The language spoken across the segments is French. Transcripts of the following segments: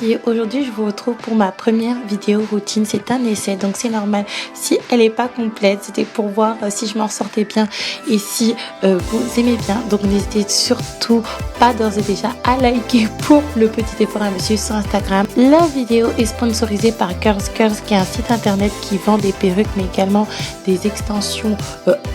filles, aujourd'hui je vous retrouve pour ma première vidéo routine. C'est un essai donc c'est normal si elle n'est pas complète, c'était pour voir si je m'en sortais bien et si vous aimez bien. Donc n'hésitez surtout pas d'ores et déjà à liker pour le petit effort à monsieur sur Instagram. La vidéo est sponsorisée par Curls qui est un site internet qui vend des perruques mais également des extensions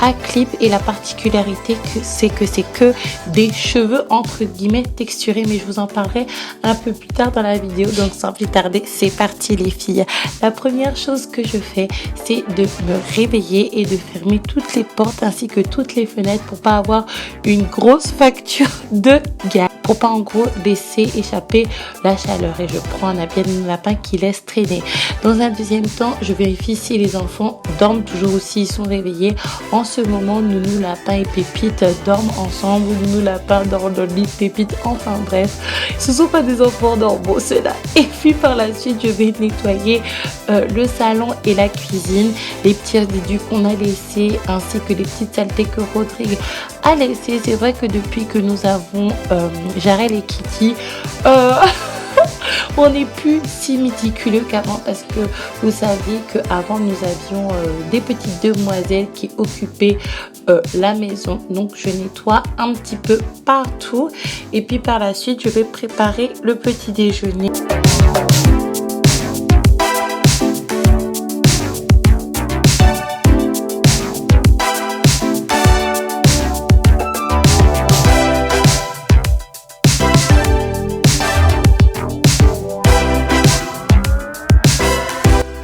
à clip, et la particularité c'est que des cheveux entre guillemets texturés, mais je vous en parlerai un peu plus tard dans la vidéo. Donc sans plus tarder, c'est parti les filles. La première chose que je fais, c'est de me réveiller et de fermer toutes les portes ainsi que toutes les fenêtres pour pas avoir une grosse facture de gaz, pour pas en gros laisser échapper la chaleur. Et je prends un habit de lapin qui laisse traîner. Dans un deuxième temps, je vérifie si les enfants dorment toujours ou s'ils sont réveillés. En ce moment, Nounou Lapin et Pépite dorment ensemble. Nounou Lapin dort dans le lit, Pépite, enfin bref, ce sont pas des enfants normaux ceux-là. Et puis par la suite, je vais nettoyer le salon et la cuisine, les petits résidus qu'on a laissés ainsi que les petites saletés que Rodrigue a laissées. C'est vrai que depuis que nous avons Jarel et Kitty, on n'est plus si méticuleux qu'avant, parce que vous saviez qu'avant nous avions des petites demoiselles qui occupaient la maison. Donc je nettoie un petit peu partout et puis par la suite je vais préparer le petit déjeuner.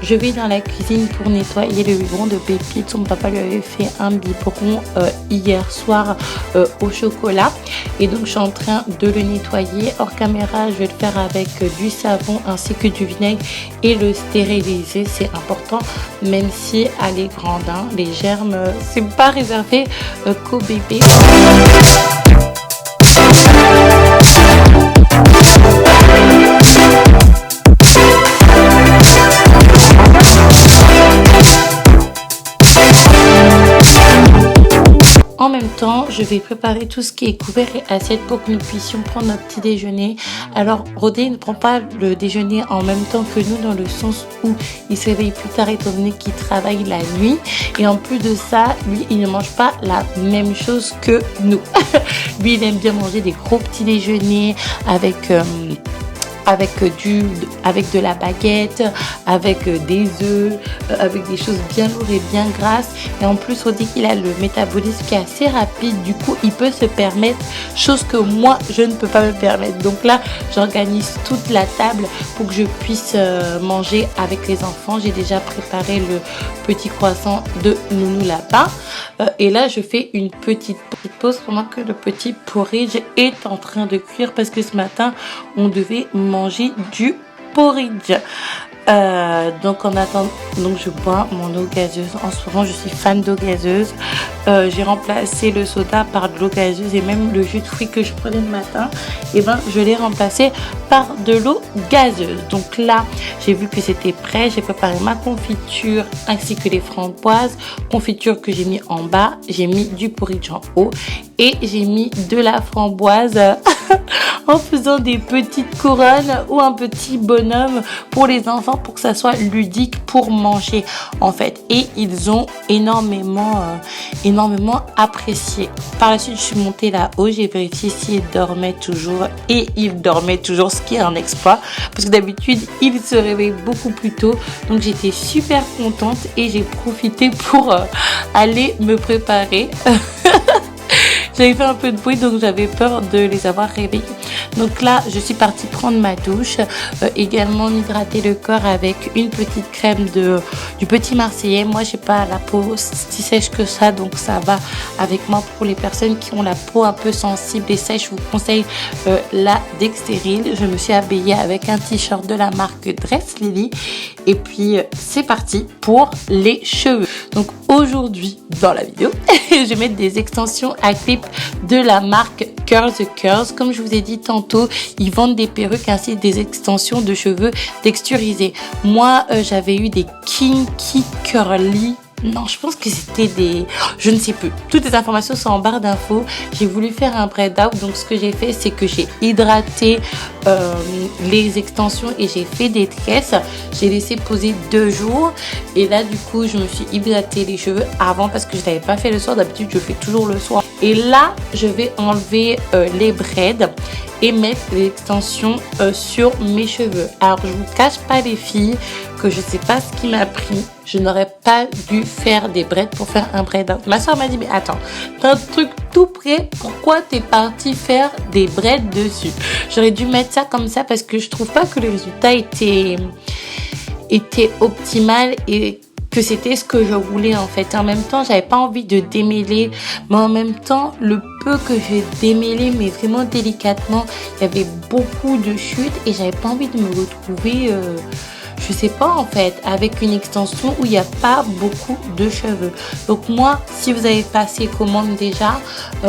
Je vais dans la cuisine pour nettoyer le biberon de Pépite. Son papa lui avait fait un biberon hier soir au chocolat. Et donc je suis en train de le nettoyer. Hors caméra, je vais le faire avec du savon ainsi que du vinaigre et le stériliser. C'est important, même si elle est grande, hein, les germes, c'est pas réservé qu'aux bébés. En même temps, je vais préparer tout ce qui est couvert et assiette pour que nous puissions prendre notre petit déjeuner. Alors, Rodé ne prend pas le déjeuner en même temps que nous, dans le sens où il se réveille plus tard étant donné qu'il travaille la nuit. Et en plus de ça, lui, il ne mange pas la même chose que nous. Lui, il aime bien manger des gros petits déjeuners avec de la baguette, avec des œufs, avec des choses bien lourdes et bien grasses. Et en plus, on dit qu'il a le métabolisme qui est assez rapide. Du coup, il peut se permettre, chose que moi, je ne peux pas me permettre. Donc là, j'organise toute la table pour que je puisse manger avec les enfants. J'ai déjà préparé le petit croissant de Nounou Lapin. Et là, je fais une petite pause pendant que le petit porridge est en train de cuire, parce que ce matin, on devait manger du porridge. Donc en attendant, donc je bois mon eau gazeuse. En ce moment, je suis fan d'eau gazeuse. J'ai remplacé le soda par de l'eau gazeuse, et même le jus de fruits que je prenais le matin, et ben je l'ai remplacé par de l'eau gazeuse. Donc là, j'ai vu que c'était prêt. J'ai préparé ma confiture ainsi que les framboises. Confiture que j'ai mis en bas. J'ai mis du porridge en haut et j'ai mis de la framboise en faisant des petites couronnes ou un petit bonhomme pour les enfants, pour que ça soit ludique pour manger en fait. Et ils ont énormément apprécié. Par la suite, je suis montée là-haut, j'ai vérifié s'ils dormaient toujours, et ils dormaient toujours, ce qui est un exploit parce que d'habitude ils se réveillent beaucoup plus tôt. Donc j'étais super contente et j'ai profité pour aller me préparer. J'avais fait un peu de bruit, donc j'avais peur de les avoir réveillés. Donc là, je suis partie prendre ma douche, également m'hydrater le corps avec une petite crème du Petit Marseillais. Moi, j'ai pas la peau si sèche que ça, donc ça va avec moi. Pour les personnes qui ont la peau un peu sensible et sèche, je vous conseille la Dexteril. Je me suis habillée avec un t-shirt de la marque Dress Lily. Et puis, c'est parti pour les cheveux. Donc aujourd'hui, dans la vidéo, je vais mettre des extensions à clip de la marque Curls. Comme je vous ai dit tantôt, ils vendent des perruques ainsi que des extensions de cheveux texturisés. Moi, j'avais eu des Kinky Curly Non, je pense que c'était des... Je ne sais plus. Toutes les informations sont en barre d'infos. J'ai voulu faire un braid out. Donc, ce que j'ai fait, c'est que j'ai hydraté les extensions et j'ai fait des tresses. J'ai laissé poser 2 jours. Et là, du coup, je me suis hydraté les cheveux avant parce que je n'avais pas fait le soir. D'habitude, je fais toujours le soir. Et là, je vais enlever les braids et mettre les extensions sur mes cheveux. Alors, je vous cache pas, les filles, que je sais pas ce qui m'a pris. Je n'aurais pas dû faire des braids pour faire un braid out. Ma soeur m'a dit, mais attends, t'as un truc tout prêt, pourquoi t'es partie faire des braids dessus? J'aurais dû mettre ça comme ça parce que je trouve pas que le résultat était optimal et que c'était ce que je voulais en fait. En même temps, j'avais pas envie de démêler, mais en même temps, le peu que j'ai démêlé, mais vraiment délicatement, il y avait beaucoup de chutes et j'avais pas envie de me retrouver... je sais pas en fait, avec une extension où il n'y a pas beaucoup de cheveux. Donc moi, si vous avez passé commande déjà,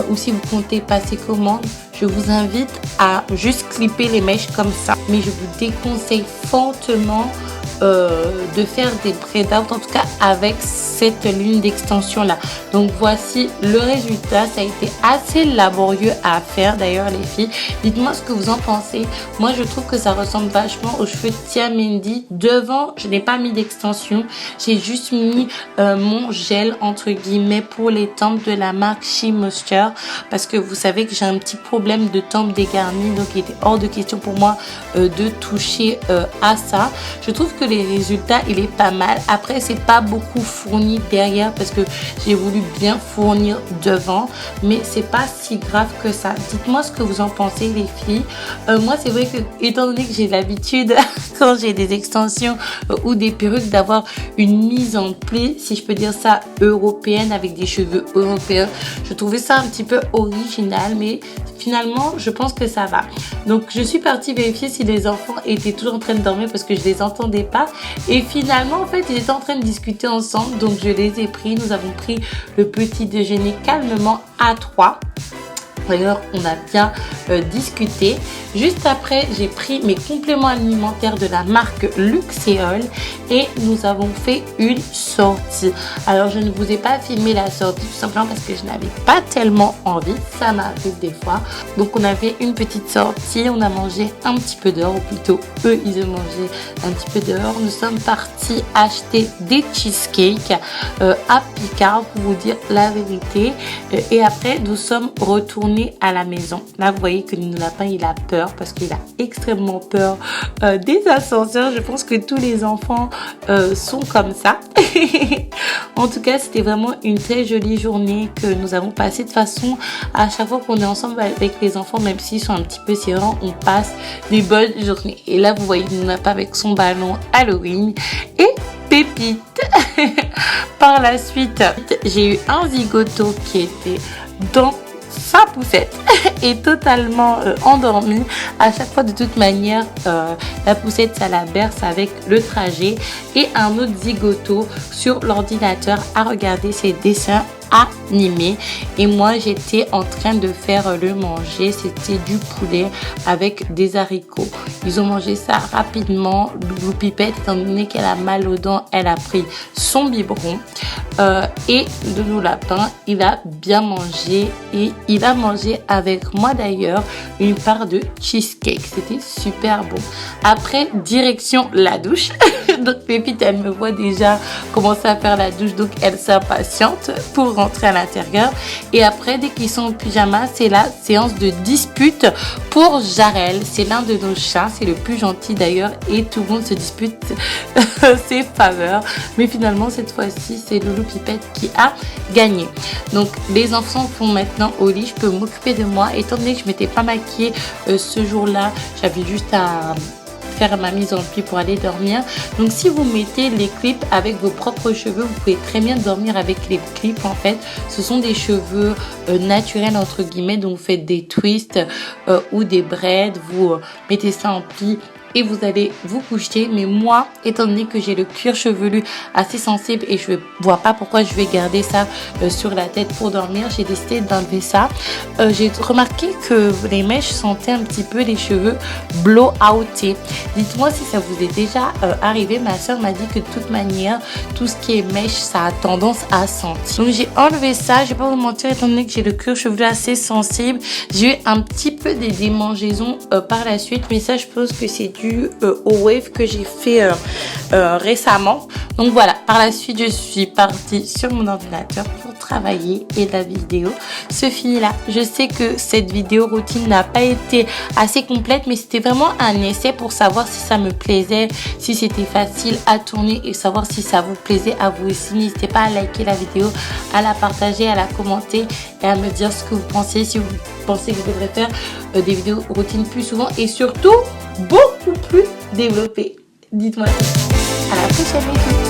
ou si vous comptez passer commande, je vous invite à juste clipper les mèches comme ça. Mais je vous déconseille fortement de faire des braid out, en tout cas avec cette ligne d'extension là. Donc voici le résultat. Ça a été assez laborieux à faire d'ailleurs, les filles. Dites-moi ce que vous en pensez. Moi je trouve que ça ressemble vachement aux cheveux de Tia Mendy. Devant, je n'ai pas mis d'extension, j'ai juste mis mon gel entre guillemets pour les tempes de la marque She Moisture, parce que vous savez que j'ai un petit problème de tempes dégarnies, donc il était hors de question pour moi de toucher à ça. Je trouve que les résultats, il est pas mal. Après, c'est pas beaucoup fourni derrière parce que j'ai voulu bien fournir devant, mais c'est pas si grave que ça. Dites-moi ce que vous en pensez, les filles. Moi, c'est vrai que étant donné que j'ai l'habitude quand j'ai des extensions ou des perruques d'avoir une mise en pli, si je peux dire ça, européenne, avec des cheveux européens, je trouvais ça un petit peu original, mais finalement je pense que ça va. Donc je suis partie vérifier si les enfants étaient toujours en train de dormir parce que je les entendais pas, et finalement en fait ils étaient en train de discuter ensemble, donc je les ai pris. Nous avons pris le petit déjeuner calmement à 3. D'ailleurs, on a bien discuté. Juste après, j'ai pris mes compléments alimentaires de la marque Luxéol et nous avons fait une sortie. Alors, je ne vous ai pas filmé la sortie tout simplement parce que je n'avais pas tellement envie. Ça m'arrive des fois. Donc, on avait une petite sortie. On a mangé un petit peu dehors, ou plutôt eux, ils ont mangé un petit peu dehors. Nous sommes partis acheter des cheesecakes à Picard, pour vous dire la vérité. Et après, nous sommes retournés à la maison. Là, vous voyez que le lapin, il a peur parce qu'il a extrêmement peur des ascenseurs. Je pense que tous les enfants sont comme ça. En tout cas, c'était vraiment une très jolie journée que nous avons passée. De toute façon, à chaque fois qu'on est ensemble avec les enfants, même s'ils sont un petit peu serrants, on passe des bonnes journées. Et là, vous voyez le lapin avec son ballon Halloween et Pépite. Par la suite, j'ai eu un zigoto qui était dans sa poussette est totalement endormie. À chaque fois, de toute manière, la poussette, ça la berce avec le trajet, et un autre zigoto sur l'ordinateur à regarder ses dessins animés. Et moi, j'étais en train de faire le manger. C'était du poulet avec des haricots. Ils ont mangé ça rapidement. Loulou Pipette, étant donné qu'elle a mal aux dents, elle a pris son biberon. Et Loulou Lapin, il a bien mangé, et il a mangé avec moi d'ailleurs une part de cheesecake. C'était super bon. Après, direction la douche. Donc Pépite, elle me voit déjà commencer à faire la douche, donc elle s'impatiente pour rentrer à l'intérieur. Et après, dès qu'ils sont en pyjama, c'est la séance de dispute pour Jarel. C'est l'un de nos chats, c'est le plus gentil d'ailleurs, et tout le monde se dispute ses faveurs. Mais finalement, cette fois-ci, c'est Loulou Pipette qui a gagné. Donc les enfants sont maintenant au lit, je peux m'occuper de moi. Étant donné que je m'étais pas maquillée ce jour-là, j'avais juste à faire ma mise en pli pour aller dormir. Donc si vous mettez les clips avec vos propres cheveux, vous pouvez très bien dormir avec les clips. En fait, ce sont des cheveux naturels entre guillemets, donc vous faites des twists ou des braids, vous mettez ça en pli et vous allez vous coucher. Mais moi, étant donné que j'ai le cuir chevelu assez sensible et je ne vois pas pourquoi je vais garder ça sur la tête pour dormir, j'ai décidé d'enlever ça. J'ai remarqué que les mèches sentaient un petit peu les cheveux blow-outés. Dites-moi si ça vous est déjà arrivé. Ma soeur m'a dit que de toute manière, tout ce qui est mèche, ça a tendance à sentir. Donc j'ai enlevé ça. Je vais pas vous mentir, étant donné que j'ai le cuir chevelu assez sensible, j'ai eu un petit peu des démangeaisons par la suite, mais ça je pense que c'est dû au wave que j'ai fait récemment. Donc voilà, par la suite je suis partie sur mon ordinateur pour travailler et la vidéo se finit là. Je sais que cette vidéo routine n'a pas été assez complète, mais c'était vraiment un essai pour savoir si ça me plaisait, si c'était facile à tourner et savoir si ça vous plaisait à vous aussi. N'hésitez pas à liker la vidéo, à la partager, à la commenter et à me dire ce que vous pensez, si vous pensez que je devrais faire des vidéos routines plus souvent et surtout beaucoup plus développées. Dites-moi. À la prochaine.